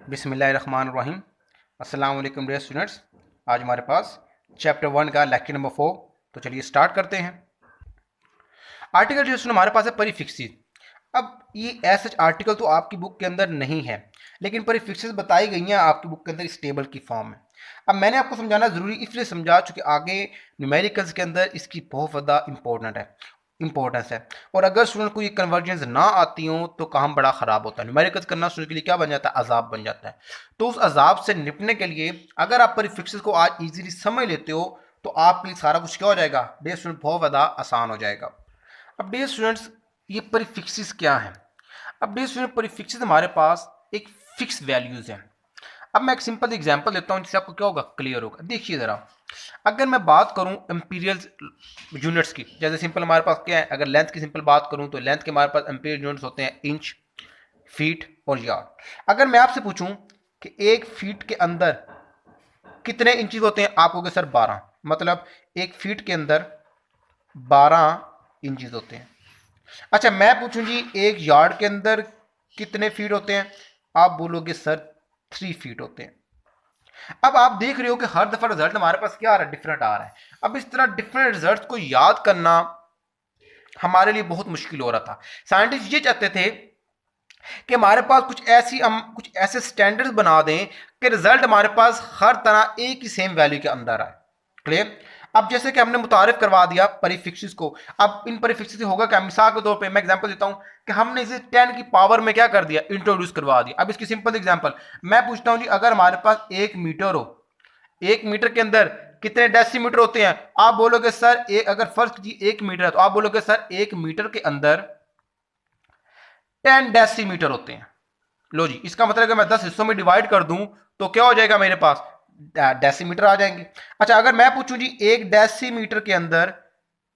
बिस्मिल्लाहिर्रहमानिर्रहीम। अस्सलाम वालेकुम डियर स्टूडेंट्स। आज हमारे पास चैप्टर 1 का लेक्चर नंबर 4। तो चलिए स्टार्ट करते हैं। आर्टिकल जो हमारे पास है परिफिक्सेस। अब ये ऐसा आर्टिकल तो आपकी बुक के अंदर नहीं है, लेकिन परिफिक्सेस बताई गई हैं आपकी बुक के अंदर इस टेबल की फॉर्म में। अब मैंने आपको समझाना ज़रूरी इसलिए समझा चूँकि आगे न्यूमेरिकल्स के अंदर इसकी बहुत ज़्यादा इंपॉर्टेंस है। और अगर स्टूडेंट को ये कन्वर्जेंस ना आती हो तो काम बड़ा ख़राब होता है। न्यूमेरिकल्स करना स्टूडेंट के लिए क्या बन जाता है? अजाब बन जाता है। तो उस अजाब से निपटने के लिए अगर आप परिफिक्सेस को आज ईजिली समझ लेते हो तो आपके लिए सारा कुछ क्या हो जाएगा डियर स्टूडेंट? बहुत ज़्यादा आसान हो जाएगा। अब डियर स्टूडेंट्स, ये परिफिक्सेस क्या है? अब डियर स्टूडेंट, परिफिक्सेस हमारे पास एक फिक्स वैल्यूज है। अब मैं एक सिंपल एग्जांपल देता हूं जिससे आपको क्या होगा, क्लियर होगा। देखिए जरा, अगर मैं बात करूं इंपीरियल यूनिट्स की, जैसे सिंपल हमारे पास क्या है, अगर लेंथ की सिंपल बात करूं तो लेंथ के हमारे पास इंपीरियल यूनिट्स होते हैं इंच, फीट और यार्ड। अगर मैं आपसे पूछूं कि एक फीट के अंदर कितने इंचेस होते हैं, आप कहोगे सर 12। मतलब एक फीट के अंदर 12 इंचेस होते हैं। अच्छा, मैं पूछूं जी एक यार्ड के अंदर कितने फीट होते हैं, आप बोलोगे सर 3 फीट होते हैं। अब आप देख रहे हो कि हर दफा रिजल्ट हमारे पास क्या आ रहा है, डिफरेंट आ रहा है। अब इस तरह डिफरेंट रिजल्ट को याद करना हमारे लिए बहुत मुश्किल हो रहा था। साइंटिस्ट ये चाहते थे कि हमारे पास कुछ ऐसे स्टैंडर्ड्स बना दें कि रिजल्ट हमारे पास हर तरह एक ही सेम वैल्यू के अंदर आए। क्लियर? अब जैसे कि हमने मुतारिफ करवा दिया परिफिक्सेस को। अब इन परिफिक्सेस से होगा क्या? मिसाल के तौर पे मैं एग्जांपल देता हूं कि हमने इसे 10 की पावर में क्या कर दिया, इंट्रोड्यूस करवा दिया। अब इसकी सिंपल एग्जांपल मैं पूछता हूं जी, अगर हमारे पास 1 मीटर हो, 1 मीटर के अंदर कितने डेसीमीटर होते हैं? आप बोलोगे सर अगर फर्स्ट जी 1 मीटर है तो आप बोलोगे सर 1 मीटर के अंदर 10 डेसीमीटर होते हैं। लो जी, इसका मतलब अगर मैं 10 हिस्सों में डिवाइड कर दूं तो क्या हो जाएगा, मेरे पास डेसीमीटर आ जाएंगे। अच्छा, अगर मैं पूछूं जी 1 डेसीमीटर के अंदर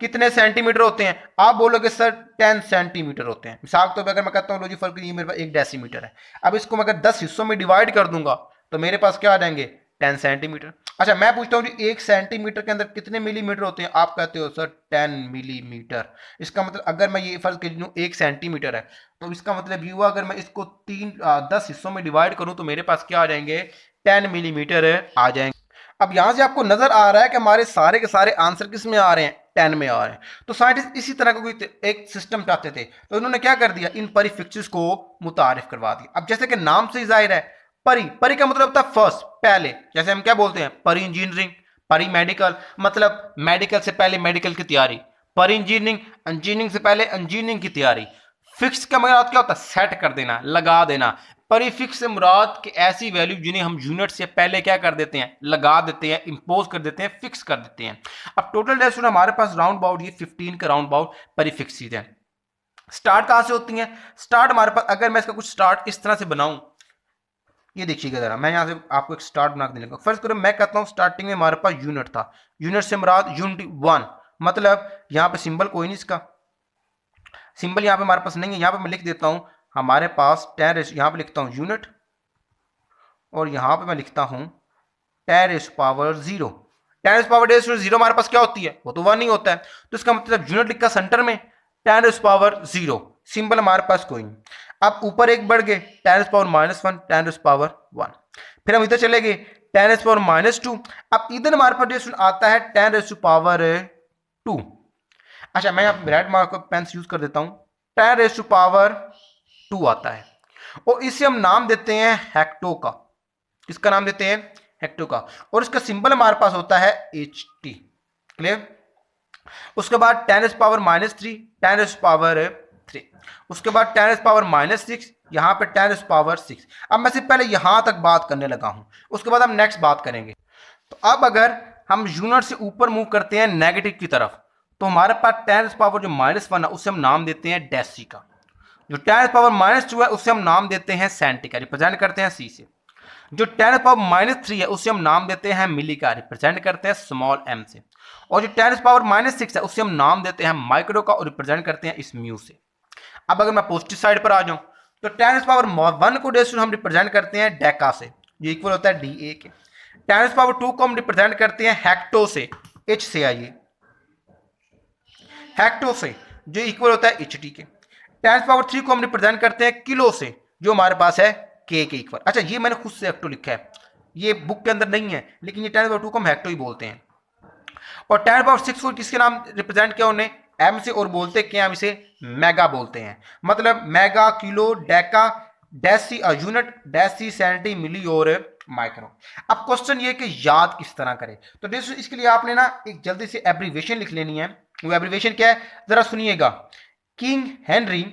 कितने सेंटीमीटर होते हैं, आप बोलोगे सर 10 सेंटीमीटर होते हैं। मिसाल तो अगर मैं कहता हूं लो जी फर्क नहीं, मेरे पास 1 डेसीमीटर है। अब इसको मैं अगर 10 हिस्सों में डिवाइड कर दूंगा तो मेरे पास क्या आ जाएंगे, 10 सेंटीमीटर। अच्छा, मैं पूछता हूं जी 1 सेंटीमीटर के अंदर कितने मिलीमीटर होते हैं, आप कहते हो सर 10 मिलीमीटर। इसका मतलब अगर मैं ये फर्ज कर लूं 1 सेंटीमीटर है तो इसका मतलब ये हुआ अगर मैं इसको 10 हिस्सों में डिवाइड करूं तो मेरे पास क्या आ जाएंगे, 10 मिलीमीटर आ जाएंगे। अब यहां से आपको नजर आ रहा है कि हमारे सारे के सारे आंसर किस में आ रहे हैं, 10 में आ रहे हैं। तो साइंटिस्ट इसी तरह का कोई एक सिस्टम चाहते थे, तो उन्होंने क्या कर दिया, इन परिफिक्सेस को मुतारिफ करवा दिया। अब जैसे कि नाम से ही जाहिर है, परी परी का मतलब होता है फर्स्ट, पहले। जैसे हम क्या बोलते हैं, परी इंजीनियरिंग, परी मेडिकल, मतलब मेडिकल से पहले मेडिकल की तैयारी। परी इंजीनियरिंग, इंजीनियरिंग से पहले इंजीनियरिंग की तैयारी। फिक्स का मतलब क्या होता है, सेट कर देना, लगा देना। परिफिक्स से मुराद कि ऐसी वैल्यू जिन्हें हम यूनिट से पहले क्या कर देते हैं, लगा देते हैं, इंपोज कर देते हैं, फिक्स कर देते हैं। अब टोटल डेज हमारे पास राउंड अबाउट ये 15 के राउंड अबाउट परिफिक्सेस हैं। स्टार्ट कहां से होती हैं? स्टार्ट हमारे पास, अगर मैं इसका कुछ स्टार्ट इस तरह से बनाऊं, ये देखिएगा जरा, मैं यहां से आपको एक स्टार्ट बना के देने लगा। फर्स्ट करो, मैं कहता हूं स्टार्टिंग में हमारे पास यूनिट था। यूनिट से मुराद यूनिट 1, मतलब यहां पे सिंबल कोई नहीं, इसका सिंबल यहां पे हमारे पास नहीं है। यहां पे मैं लिख देता हूं हमारे पास 10, यहां पे लिखता हूं यूनिट, और यहां पे मैं लिखता हूं 10 पावर 0। 10 पावर 0 हमारे पास क्या होती है, वो तो 1 ही होता है। तो इसका मतलब यूनिट लिखा सेंटर में, 10 पावर 0, सिंबल हमारे पास कोई नहीं। अब ऊपर एक बढ़ गए, 10 पावर -1, 10 पावर 1। फिर हम इधर चले गए, 10 पावर -2। अब इधर हमारे पास आता है 10 पावर 2। अच्छा, मैं यहाँ रेड मार्कर पेन यूज कर देता हूं, 10 पावर 2 आता है, और इसे हम नाम देते हैं हेक्टो का। किसका नाम देते हैं, हेक्टो का। और इसका सिंबल हमारे पास होता है HT। क्लियर? उसके बाद 10 पावर -3, 10 पावर 3। उसके बाद 10 पावर -6, यहां पे 10 पावर 6। अब मैं सिर्फ पहले यहां तक बात करने लगा हूं, उसके बाद हम नेक्स्ट बात करेंगे। तो अब अगर हम यूनिट से ऊपर मूव करते हैं नेगेटिव की तरफ, तो हमारे पास 10 पावर जो -1 है उसे हम नाम देते हैं डेसी का। जो 10 पावर -2 है उसे हम नाम देते हैं सेंटी का, रिप्रेजेंट करते हैं C से। जो 10 पावर -3 है उसे हम नाम देते हैं मिली का, रिप्रेजेंट करते हैं स्मॉल m से। और जो 10 पावर -6 है उसे हम नाम देते हैं माइक्रो का, और रिप्रेजेंट करते हैं इस म्यू से। अब अगर मैं पॉजिटिव साइड पर आ जाऊं तो 10 पावर 1 को डेस हम रिप्रेजेंट करते हैं डेका से, जो इक्वल होता है DA के। 10 पावर 2 को हम रिप्रेजेंट करते हैं हेक्टो से, H से आइए, हेक्टो से, जो इक्वल होता है HT के। 10 पावर 3 को हम रिप्रेजेंट करते हैं किलो से, जो हमारे पास है के इक्वल। अच्छा ये मैंने खुद से हेक्टो लिखा है, ये बुक के अंदर नहीं है, लेकिन ये 10^2 को हम हेक्टो ही बोलते हैं। और 10^6 को किसके नाम रिप्रेजेंट किया उन्होंने, एम से, और बोलते क्या हम इसे मेगा बोलते हैं। मतलब mega, kilo, deca, deci unit, deci, centi, milli और माइक्रो। अब क्वेश्चन ये कि याद किस तरह करें, तो इसके लिए आपने ना एक जल्दी से एब्रीविएशन लिख लेनी है। वो एब्रीविएशन क्या है जरा सुनिएगा। King Henry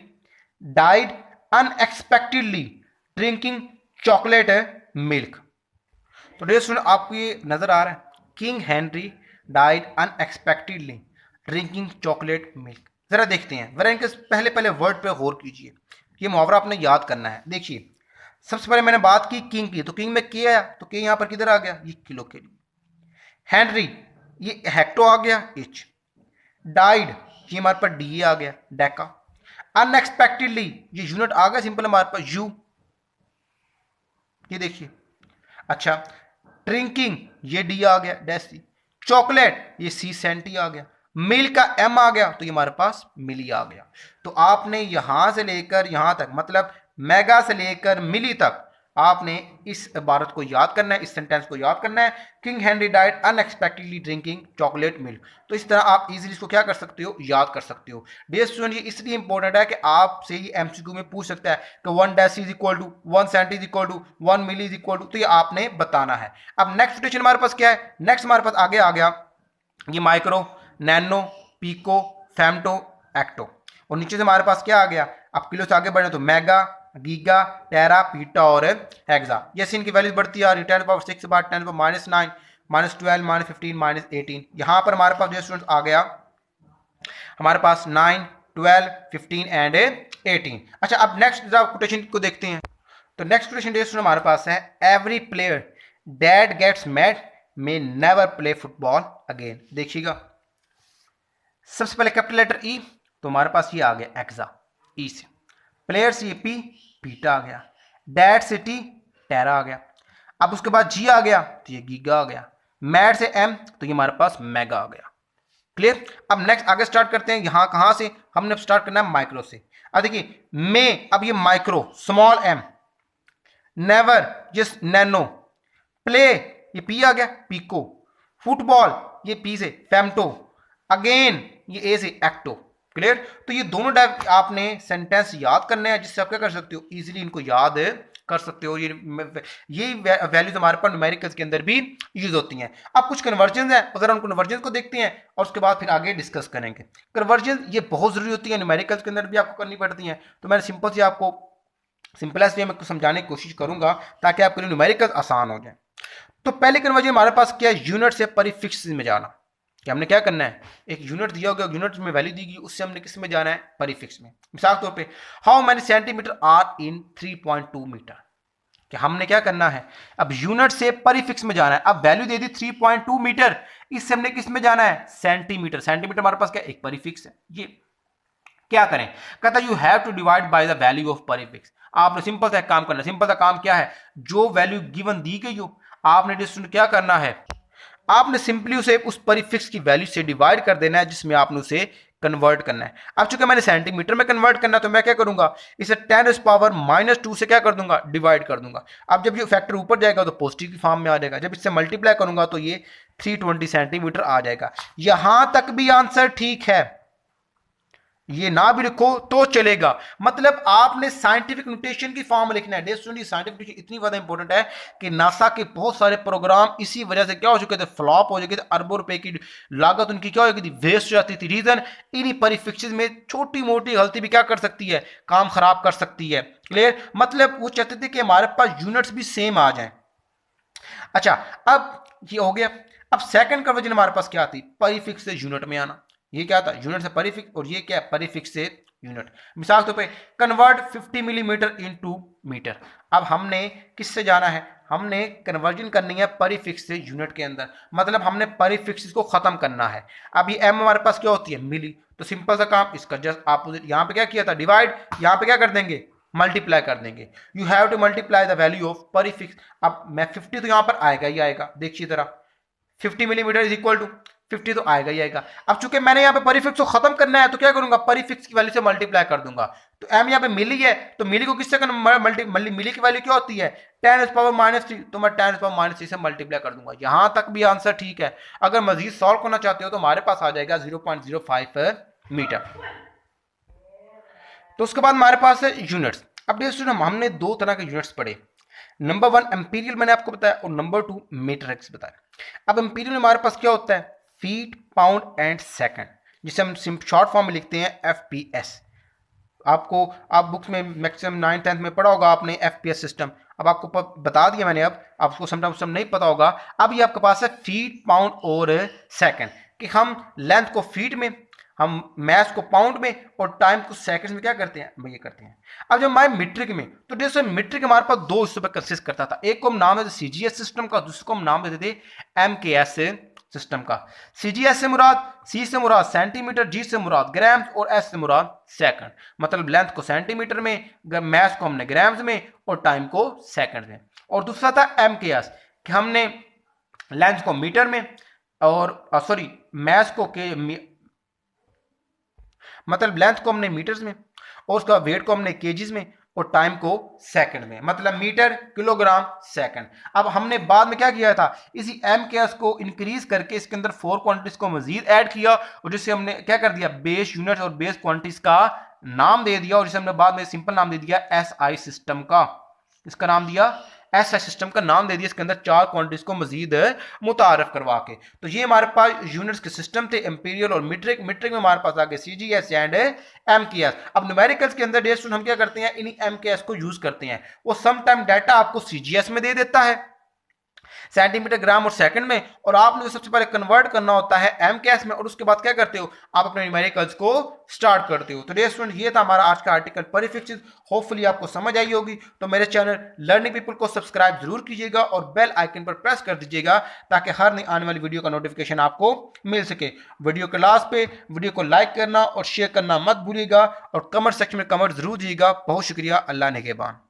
died unexpectedly drinking chocolate milk. तो डियर स्टूडेंट आपको ये नजर आ रहा है, king Henry died unexpectedly drinking chocolate milk. जरा देखते हैं, जरा इनके पहले पहले वर्ड पे गौर कीजिए, ये मुहावरा आपने याद करना है। देखिए सबसे पहले मैंने बात की किंग की, तो किंग में के आया, तो के यहां पर किधर आ गया, ये किलो के लिए। हेनरी ये हेक्टो आ गया, एच। डाइड ये हमारे पास डी आ गया, डेका। अनएक्सपेक्टेडली ये यूनिट आ गया सिंपल हमारे पास यू, ये देखिए। अच्छा ड्रिंकिंग ये डी आ गया, डेसी। चॉकलेट ये सी, सेंटी आ गया। मिल का एम आ गया, तो ये हमारे पास मिली आ गया। तो आपने यहां से लेकर यहां तक, मतलब मेगा से लेकर मिली तक आपने इस इबारत को याद करना है, इस सेंटेंस को याद करना है, king Henry died unexpectedly drinking chocolate milk. तो इस तरह आप इजीली इसको क्या कर सकते हो, याद कर सकते हो। डियर स्टूडेंट ये इसलिए इंपॉर्टेंट है कि आपसे ये एमसीक्यू में पूछ सकता है कि 1 deci is equal to 1 centi is equal to 1 milli is equal to, तो ये आपने बताना है। अब नेक्स्ट क्वेश्चन हमारे पास क्या है, नेक्स्ट हमारे पास आगे आ गया ये micro, nano, pico, femto, atto. और नीचे से हमारे पास क्या आ गया, अब किलो से आगे बढ़े तो मेगा, गीगा, टेरा, पीटा और हेक्सा। जैसे इनकी वैल्यूज बढ़ती आ रही, 10^6 बाद 10^-9, -12, -15, -18। यहां पर हमारे पास जो स्टूडेंट्स आ गया हमारे पास 9, 12, 15 एंड 18। अच्छा अब नेक्स्ट कोटेशन को देखते हैं। तो नेक्स्ट कोटेशन जो हमारे पास है, every player that gets mad may never play football again. देखिएगा सबसे पहले कैपिटल लेटर ई, तो हमारे पास ये आ गया एक्सा, ई से। प्लेयर से ये पी, पीटा आ गया। डैट से टी, टेरा आ गया। अब उसके बाद जी आ गया, तो ये गीगा आ गया। मैड से एम, तो ये हमारे पास मेगा आ गया। क्लियर। अब नेक्स्ट आगे स्टार्ट करते हैं, यहां कहां से हमने स्टार्ट करना है, माइक्रो से। अब देखिए में, अब ये माइक्रो स्मॉल एम, नेवर जिस नैनो, प्ले ये पी आ गया, पीको, फुटबॉल ये पी से, फेमटो, अगेन ये ए से, एक्टो। क्लियर। तो ये दोनों टाइप आपने सेंटेंस याद करने हैं, जिससे आप क्या कर सकते हो, इजीली इनको याद कर सकते हो। ये वैल्यूज हमारे पास न्यूमेरिकल्स के अंदर भी यूज होती हैं। अब कुछ कन्वर्जन है, अगर हम कन्वर्जन को देखते हैं और उसके बाद फिर आगे डिस्कस करेंगे। कन्वर्जन ये बहुत जरूरी होती है, न्यूमेरिकल्स के अंदर भी आपको करनी पड़ती हैं। तो मैंने सिंपल से आपको सिंपलेस्ट वे में समझाने की कोशिश करूंगा ताकि आपके लिए न्यूमेरिकल्स आसान हो जाए। तो पहले कन्वर्जन हमारे पास क्या है, यूनिट से परिफिक्स में जाना। कि हमने क्या करना है, एक यूनिट दिया होगा, यूनिट में वैल्यू दी गई, उससे हमने किस में जाना है, परिफिक्स में। मिसाल तौर पे how many centimetre are in 3.2 metre, कि हमने क्या करना है, अब यूनिट से परिफिक्स में जाना है। अब वैल्यू दे दी 3.2 मीटर, इससे हमने किस में जाना है, सेंटीमीटर। सेंटीमीटर हमारे पास क्या, एक परिफिक्स है। ये क्या करें, कहता है you have to divide by the value of prefix. आपने सिंपल सा काम करना, सिंपल सा काम क्या है, जो वैल्यू गिवन दी गई हो आपने डिस्टेंस क्या करना है, आपने सिंपली उसे उस परिफिक्स की वैल्यू से डिवाइड कर देना है जिसमें आपने उसे कन्वर्ट करना है। अब चूंकि मैंने सेंटीमीटर में कन्वर्ट करना है तो मैं क्या करूंगा, इसे 10⁻⁻² से क्या कर दूंगा, डिवाइड कर दूंगा। अब जब ये फैक्टर ऊपर जाएगा तो पॉजिटिव की फॉर्म में आ जाएगा, जब इससे मल्टीप्लाई करूंगा तो ये 320 सेंटीमीटर आ जाएगा। यहां तक भी आंसर ठीक है, ये ना भी लिखो तो चलेगा। मतलब आपने साइंटिफिक नोटेशन की फॉर्म लिखना है। साइंटिफिक नोटेशन इतनी ज्यादा इंपॉर्टेंट है कि नासा के बहुत सारे प्रोग्राम इसी वजह से क्या हो चुके थे, फ्लॉप हो चुके थे। अरबों रुपए की लागत उनकी क्या हो गई थी, वेस्ट हो जाती थी। रीजन इन्हीं परिफिक्सेस में छोटी मोटी गलती भी क्या कर सकती है, काम खराब कर सकती है। क्लियर। मतलब वो चाहते थे कि हमारे पास यूनिट्स भी सेम आ जाए। अच्छा अब ये हो गया। अब सेकंड कन्वर्जन हमारे पास क्या थी, परिफिक्स से यूनिट में आना। ये क्या था, यूनिट से परिफिक्स, और ये क्या है, परिफिक्स से यूनिट। मिसाल तौर पे कन्वर्ट 50 मिलीमीटर इनटू मीटर। अब हमने किससे जाना है, हमने कन्वर्जन करनी है परिफिक्स से यूनिट के अंदर, मतलब हमने परिफिक्स को खत्म करना है। अब ये एम हमारे पास क्या होती है, मिली। तो सिंपल सा काम, इसका जस्ट अपोजिट, यहां पे क्या किया था, डिवाइड, यहां पे क्या कर देंगे, मल्टीप्लाई कर देंगे। You have to multiply the value of prefix. अब मैं 50 तो यहां पर आएगा ही आएगा, देखिए जरा 50 मिलीमीटर इज इक्वल टू 50 तो आएगा ही आएगा। अब चूंकि मैंने यहाँ पे परिफिक्स को खत्म करना है तो क्या करूंगा, परिफिक्स की वैल्यू से मल्टीप्लाई कर दूंगा। तो m यहाँ पे मिली है तो मिली को किससे मिली की वैल्यू क्या होती है 10⁻³ तो मैं 10⁻³ से मल्टीप्लाई कर दूंगा। यहां तक भी आंसर ठीक है। अगर मजीद सॉल्व करना चाहते हो तो हमारे पास आ जाएगा 0.05 मीटर। तो उसके बाद हमारे पास है यूनिट्स। अब देखिए हमने दो तरह के यूनिट्स पढ़े, नंबर 1 एम्पीरियल मैंने आपको बताया और नंबर 2 मीटर एक्स बताया। अब एम्पीरियल में हमारे पास क्या होता है फीट, पाउंड एंड सेकंड, जिसे हम शॉर्ट फॉर्म में लिखते हैं FPS। आपको आप बुक्स में मैक्सिमम 9th 10th में पढ़ा होगा आपने FPS सिस्टम। अब आपको बता दिया मैंने, अब आपको समटाइम नहीं पता होगा। अब ये आपके पास है फीट, पाउंड और सेकंड, कि हम लेंथ को फीट में, हम मैथ को पाउंड में और टाइम को सेकंड्स में क्या करते हैं, ये करते हैं। अब जब हमारे मीट्रिक में, तो जैसे मीट्रिक हमारे पास दो हिस्सों पर कंसिस्ट करता था। एक को हम नाम देते CGS सिस्टम का, दूसरे को हम नाम देते थे MKS सिस्टम का। CGS से मुराद, C से मुराद सेंटीमीटर, G से मुराद ग्राम्स और S से मुराद सेकंड। मतलब लेंथ को सेंटीमीटर में, मैथ को हमने ग्राम्स में और टाइम को सेकंड में। और दूसरा था MKS कि हमने लेंथ को मीटर में और मैथ को मतलब लेंथ को हमने मीटर्स में और उसका वेट को हमने केजीज में और टाइम को सेकंड में, मतलब मीटर, किलोग्राम, सेकंड। अब हमने बाद में क्या किया था, इसी MKS को इंक्रीज करके इसके अंदर 4 क्वांटिटीज को मजीद ऐड किया और जिससे हमने क्या कर दिया, बेस यूनिट्स और बेस क्वांटिटीज का नाम दे दिया और जिसे हमने बाद में सिंपल नाम दे दिया SI सिस्टम का। इसका नाम दिया SI सिस्टम का नाम दे दिया, इसके अंदर 4 क्वांटिटीज को मजीद मुतारफ करवा के। तो ये हमारे पास यूनिट्स के सिस्टम थे, एम्पीरियल और मीट्रिक। मीट्रिक में हमारे पास आ गए CGS एंड MKS। अब न्यूमेरिकल्स के अंदर डेस्ट हम क्या करते हैं, इन्हीं MKS को यूज करते हैं। वो सम टाइम डाटा आपको CGS में दे देता है, सेंटीमीटर, ग्राम और सेकंड में, और आपने सबसे पहले कन्वर्ट करना होता है MKS में और उसके बाद क्या करते हो, आप अपने न्यूमेरिकल्स को स्टार्ट करते हो। तो डियर स्टूडेंट, ये था हमारा आज का आर्टिकल परिफिक्सेस। होपफुली आपको समझ आई होगी। तो मेरे चैनल लर्निंग पीपल को सब्सक्राइब जरूर कीजिएगा और बेल आइकन पर प्रेस कर दीजिएगा ताकि हर नई आने वाली वीडियो का नोटिफिकेशन आपको मिल सके। वीडियो के लास्ट पे वीडियो को लाइक करना और शेयर करना मत भूलिएगा और कमेंट सेक्शन में कमेंट जरूर दीजिएगा। बहुत शुक्रिया। अल्लाह निगहबान।